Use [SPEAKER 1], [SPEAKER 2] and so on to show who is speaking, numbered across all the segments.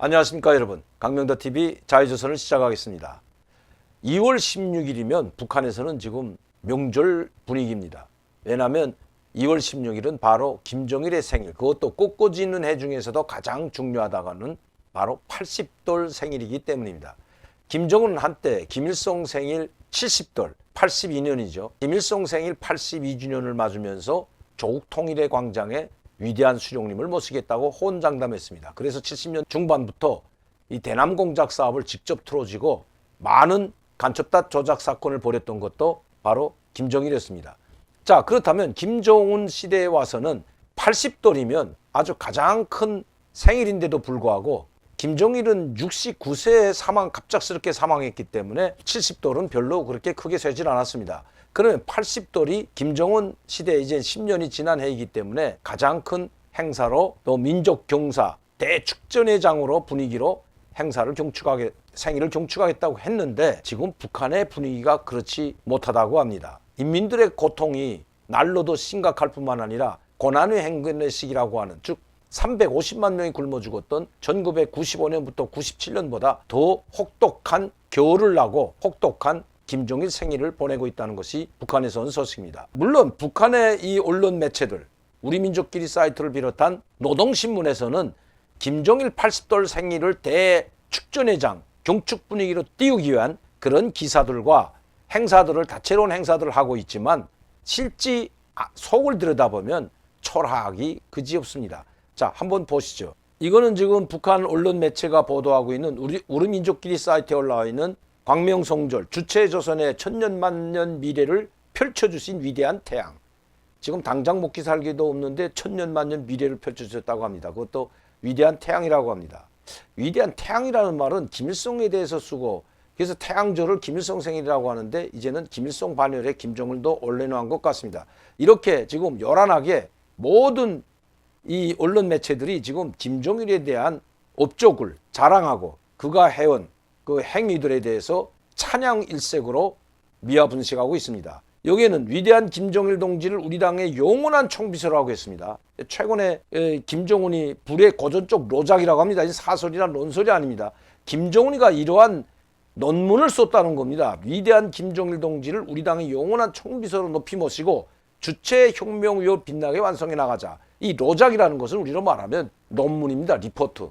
[SPEAKER 1] 안녕하십니까 여러분. 강명도TV 자유조선을 시작하겠습니다. 2월 16일이면 북한에서는 지금 명절 분위기입니다. 왜냐하면 2월 16일은 바로 김정일의 생일, 그것도 꽃꽂이 있는 해 중에서도 가장 중요하다가는 바로 80돌 생일이기 때문입니다. 김정은은 한때 김일성 생일 70돌, 82년이죠. 김일성 생일 82주년을 맞으면서 조국 통일의 광장에 위대한 수령님을 모시겠다고 호언장담했습니다. 그래서 70년 중반부터 이 대남 공작 사업을 직접 틀어지고 많은 간첩단 조작 사건을 벌였던 것도 바로 김정일이었습니다. 자, 그렇다면 김정은 시대에 와서는 80돌이면 아주 가장 큰 생일인데도 불구하고 김정일은 69세에 갑작스럽게 사망했기 때문에 70돌은 별로 그렇게 크게 세질 않았습니다. 그러면 80돌이 김정은 시대에 이제 10년이 지난 해이기 때문에 가장 큰 행사로 또 민족 경사 대축전회장으로 분위기로 생일을 경축하겠다고 했는데 지금 북한의 분위기가 그렇지 못하다고 합니다. 인민들의 고통이 날로도 심각할 뿐만 아니라 고난의 행군의 시기라고 하는, 즉 350만 명이 굶어 죽었던 1995년부터 97년보다 더 혹독한 겨울을 나고 혹독한 김정일 생일을 보내고 있다는 것이 북한에서 온 소식입니다. 물론 북한의 이 언론 매체들, 우리민족끼리 사이트를 비롯한 노동신문에서는 김정일 80돌 생일을 대축전회장 경축 분위기로 띄우기 위한 그런 기사들과 행사들을, 다채로운 행사들을 하고 있지만 실제 속을 들여다보면 초라하기 그지없습니다. 자, 한번 보시죠. 이거는 지금 북한 언론 매체가 보도하고 있는 우리민족끼리 사이트에 올라와 있는 광명성절 주체조선의 천년만년 미래를 펼쳐주신 위대한 태양. 지금 당장 먹기 살기도 없는데 천년만년 미래를 펼쳐주셨다고 합니다. 그것도 위대한 태양이라고 합니다. 위대한 태양이라는 말은 김일성에 대해서 쓰고, 그래서 태양절을 김일성 생일이라고 하는데 이제는 김일성 반열에 김정일도 올려놓은 것 같습니다. 이렇게 지금 요란하게 모든 이 언론 매체들이 지금 김정일에 대한 업적을 자랑하고 그가 해온 그 행위들에 대해서 찬양 일색으로 미화 분석하고 있습니다. 여기에는 위대한 김정일 동지를 우리 당의 영원한 총비서라고 했습니다. 최근에 김정은이 불의 고전적 로작이라고 합니다. 사설이나 논설이 아닙니다. 김정은이가 이러한 논문을 썼다는 겁니다. 위대한 김정일 동지를 우리 당의 영원한 총비서로 높이 모시고 주체혁명위협 빛나게 완성해 나가자. 이 로작이라는 것은 우리로 말하면 논문입니다. 리포트.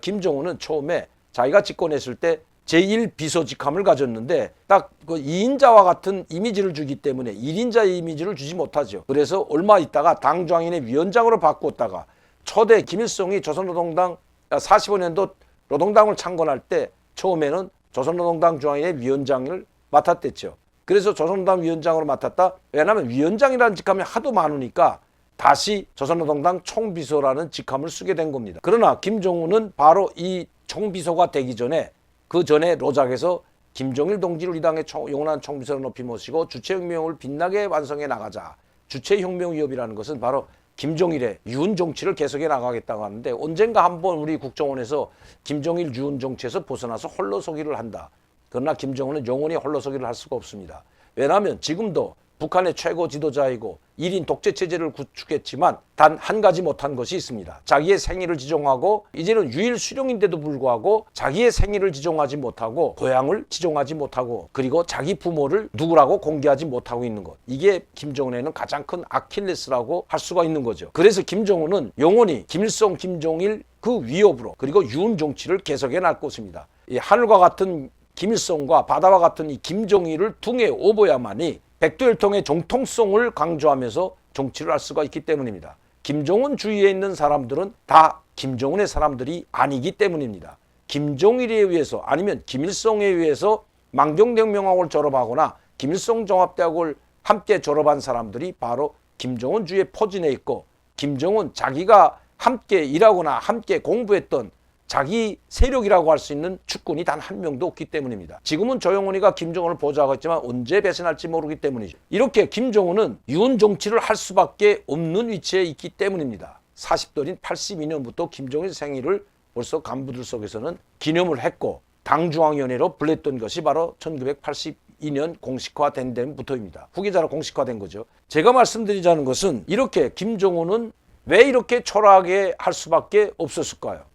[SPEAKER 1] 김정은은 처음에 자기가 집권했을 때 제1비서직함을 가졌는데 딱 그 2인자와 같은 이미지를 주기 때문에 1인자의 이미지를 주지 못하죠. 그래서 얼마 있다가 당중앙위원회 위원장으로 바꿨다가 초대 김일성이 조선노동당 45년도 노동당을 창건할 때 처음에는 조선노동당 중앙위원회 위원장을 맡았댔죠. 그래서 조선노동당 위원장으로 맡았다. 왜냐하면 위원장이라는 직함이 하도 많으니까 다시 조선노동당 총비서라는 직함을 쓰게 된 겁니다. 그러나 김정은은 바로 이 총비서가 되기 전에 그 전에 로작에서 김정일 동지를 우리 당의 영원한 총비서로 높이 모시고 주체혁명을 빛나게 완성해 나가자. 주체혁명위협이라는 것은 바로 김정일의 유은 정치를 계속해 나가겠다고 하는데 언젠가 한번 우리 국정원에서 김정일 유은 정치에서 벗어나서 홀로서기를 한다. 그러나 김정은은 영원히 홀로서기를 할 수가 없습니다. 왜냐하면 지금도 북한의 최고 지도자이고 1인 독재 체제를 구축했지만 단 한 가지 못한 것이 있습니다. 자기의 생일을 지정하고 이제는 유일 수령인데도 불구하고 자기의 생일을 지정하지 못하고 고향을 지정하지 못하고 그리고 자기 부모를 누구라고 공개하지 못하고 있는 것. 이게 김정은에는 가장 큰 아킬레스라고 할 수가 있는 거죠. 그래서 김정은은 영원히 김일성, 김정일 그 위협으로 그리고 유은 정치를 계속해 날 것입니다. 이 하늘과 같은 김일성과 바다와 같은 이 김정일을 등에 업어야만이 백두혈통의 정통성을 강조하면서 정치를 할 수가 있기 때문입니다. 김정은 주위에 있는 사람들은 다 김정은의 사람들이 아니기 때문입니다. 김정일에 의해서 아니면 김일성에 의해서 만경대학명학을 졸업하거나 김일성 종합대학을 함께 졸업한 사람들이 바로 김정은 주위에 포진해 있고 김정은 자기가 함께 일하거나 함께 공부했던 자기 세력이라고 할 수 있는 축군이 단 한 명도 없기 때문입니다. 지금은 조영훈이가 김정은을 보좌하고 있지만 언제 배신할지 모르기 때문이죠. 이렇게 김정은은 유은 정치를 할 수밖에 없는 위치에 있기 때문입니다. 40돌인 82년부터 김정일 생일을 벌써 간부들 속에서는 기념을 했고 당중앙위원회로 불렸던 것이 바로 1982년 공식화된 데부터입니다. 후계자로 공식화된 거죠. 제가 말씀드리자는 것은 이렇게 김정은은 왜 이렇게 초라하게 할 수밖에 없었을까요?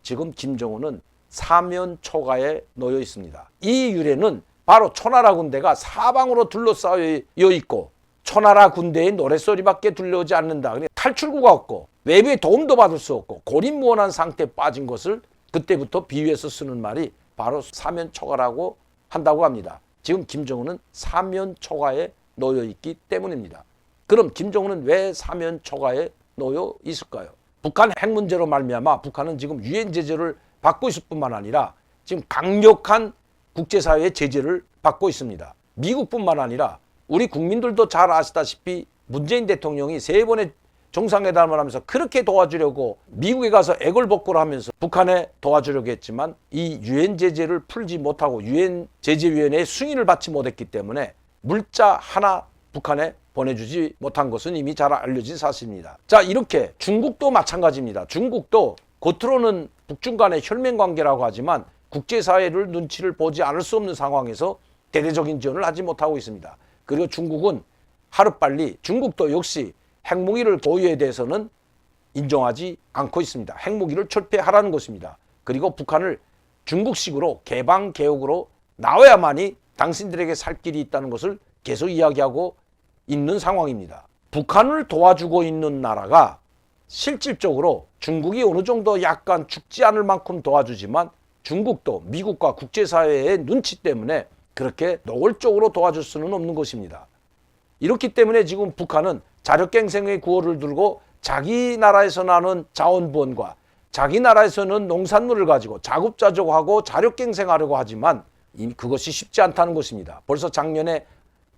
[SPEAKER 1] 지금 김정은은 사면 초가에 놓여 있습니다. 이 유래는 바로 초나라 군대가 사방으로 둘러싸여 있고 초나라 군대의 노랫소리밖에 들려오지 않는다. 탈출구가 없고 외부의 도움도 받을 수 없고 고립무원한 상태에 빠진 것을 그때부터 비유해서 쓰는 말이 바로 사면초가라고 한다고 합니다. 지금 김정은은 사면초가에 놓여 있기 때문입니다. 그럼 김정은은 왜 사면초가에 놓여 있을까요? 북한 핵 문제로 말미암아 북한은 지금 유엔 제재를 받고 있을 뿐만 아니라 지금 강력한 국제사회의 제재를 받고 있습니다. 미국뿐만 아니라 우리 국민들도 잘 아시다시피 문재인 대통령이 3번의 정상회담을 하면서 그렇게 도와주려고 미국에 가서 애걸복걸을 하면서 북한에 도와주려고 했지만 이 유엔 제재를 풀지 못하고 유엔 제재위원회의 승인을 받지 못했기 때문에 물자 하나 북한에 보내주지 못한 것은 이미 잘 알려진 사실입니다. 자, 이렇게 중국도 마찬가지입니다. 중국도 겉으로는 북중 간의 혈맹관계라고 하지만 국제사회를 눈치를 보지 않을 수 없는 상황에서 대대적인 지원을 하지 못하고 있습니다. 그리고 중국은 하루빨리 중국도 역시 핵무기를 보유에 대해서는 인정하지 않고 있습니다. 핵무기를 철폐하라는 것입니다. 그리고 북한을 중국식으로 개방개혁으로 나와야만이 당신들에게 살 길이 있다는 것을 계속 이야기하고 있는 상황입니다. 북한을 도와주고 있는 나라가 실질적으로 중국이 어느 정도 약간 죽지 않을 만큼 도와주지만 중국도 미국과 국제사회의 눈치 때문에 그렇게 노골적으로 도와줄 수는 없는 것입니다. 이렇기 때문에 지금 북한은 자력갱생의 구호를 들고 자기 나라에서 나는 자원분과 자기 나라에서는 농산물을 가지고 자급자족하고 자력갱생하려고 하지만 이미 그것이 쉽지 않다는 것입니다. 벌써 작년에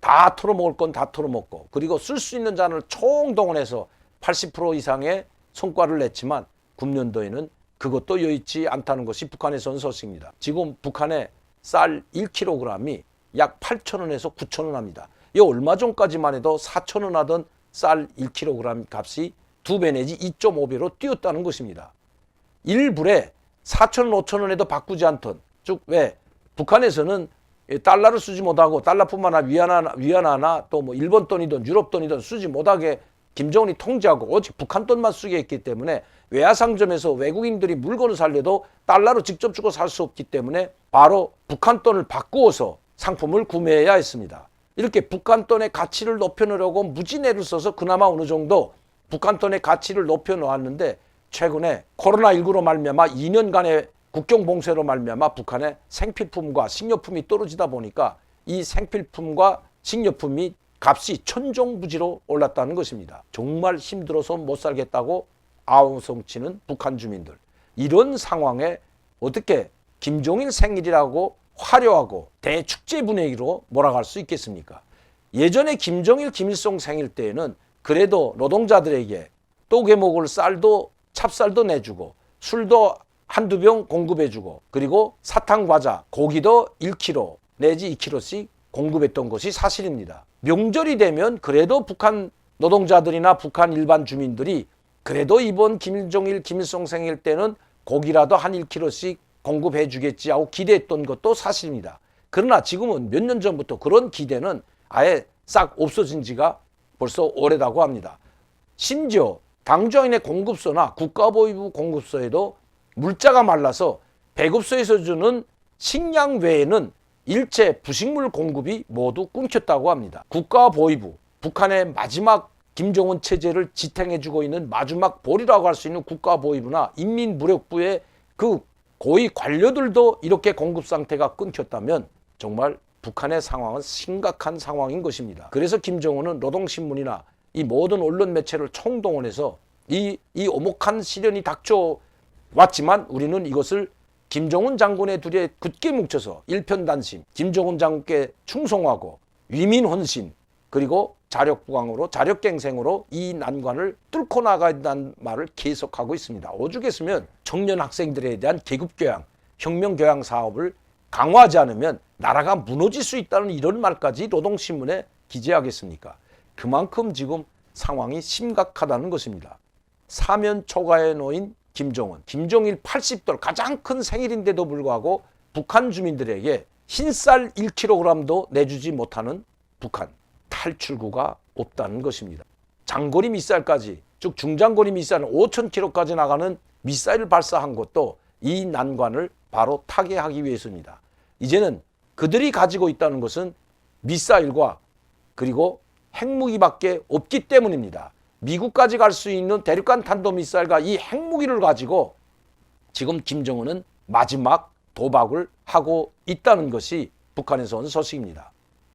[SPEAKER 1] 다 털어먹을 건 다 털어먹고 그리고 쓸 수 있는 잔을 총동원해서 80% 이상의 성과를 냈지만 금년도에는 그것도 여의치 않다는 것이 북한에서 온 소식입니다. 지금 북한의 쌀 1kg이 약 8,000원에서 9,000원 합니다. 이 얼마 전까지만 해도 4,000원 하던 쌀 1kg 값이 2배 내지 2.5배로 뛰었다는 것입니다. 1불에 4,000원, 5,000원에도 바꾸지 않던 즉 왜 북한에서는 달러를 쓰지 못하고 달러뿐만 아니라 위안화나 또 뭐 일본 돈이든 유럽 돈이든 쓰지 못하게 김정은이 통제하고 오직 북한 돈만 쓰게 했기 때문에 외화상점에서 외국인들이 물건을 살려도 달러로 직접 주고 살 수 없기 때문에 바로 북한 돈을 바꾸어서 상품을 구매해야 했습니다. 이렇게 북한 돈의 가치를 높여놓으려고 무진애를 써서 그나마 어느 정도 북한 돈의 가치를 높여놓았는데 최근에 코로나19로 말미암아 2년간의 국경 봉쇄로 말미암아 북한의 생필품과 식료품이 떨어지다 보니까 이 생필품과 식료품이 값이 천정부지로 올랐다는 것입니다. 정말 힘들어서 못 살겠다고 아우성치는 북한 주민들. 이런 상황에 어떻게 김정일 생일이라고 화려하고 대축제 분위기로 몰아갈 수 있겠습니까? 예전에 김정일, 김일성 생일 때에는 그래도 노동자들에게 떡에 먹을 쌀도 찹쌀도 내주고 술도 한두 병 공급해주고 그리고 사탕, 과자, 고기도 1kg 내지 2kg씩 공급했던 것이 사실입니다. 명절이 되면 그래도 북한 노동자들이나 북한 일반 주민들이 그래도 이번 김정일, 김일성 생일 때는 고기라도 한 1kg씩 공급해 주겠지 하고 기대했던 것도 사실입니다. 그러나 지금은 몇 년 전부터 그런 기대는 아예 싹 없어진 지가 벌써 오래다고 합니다. 심지어 당주인의 공급소나 국가보위부 공급소에도 물자가 말라서 배급소에서 주는 식량 외에는 일체 부식물 공급이 모두 끊겼다고 합니다. 국가보위부, 북한의 마지막 김정은 체제를 지탱해주고 있는 마지막 볼이라고 할 수 있는 국가보위부나 인민무력부의 그 고위 관료들도 이렇게 공급 상태가 끊겼다면 정말 북한의 상황은 심각한 상황인 것입니다. 그래서 김정은은 노동신문이나 이 모든 언론 매체를 총동원해서 이 오목한 시련이 닥쳐왔지만 우리는 이것을 김정은 장군의 둘에 굳게 뭉쳐서 일편단심, 김정은 장군께 충성하고 위민헌신 그리고 자력부강으로 자력갱생으로 이 난관을 뚫고 나가야 한다는 말을 계속하고 있습니다. 오죽했으면 청년 학생들에 대한 계급교양, 혁명교양 사업을 강화하지 않으면 나라가 무너질 수 있다는 이런 말까지 노동신문에 기재하겠습니까? 그만큼 지금 상황이 심각하다는 것입니다. 사면초가에 놓인 김정은, 김정일 80돌 가장 큰 생일인데도 불구하고 북한 주민들에게 흰쌀 1kg도 내주지 못하는 북한. 탈출구가 없다는 것입니다. 장거리 미사일까지 즉 중장거리 미사일 5,000km까지 나가는 미사일을 발사한 것도 이 난관을 바로 타개하기 위해서입니다. 이제는 그들이 가지고 있다는 것은 미사일과 그리고 핵무기밖에 없기 때문입니다. 미국까지 갈 수 있는 대륙간 탄도미사일과 이 핵무기를 가지고 지금 김정은은 마지막 도박을 하고 있다는 것이 북한에서 온 소식입니다.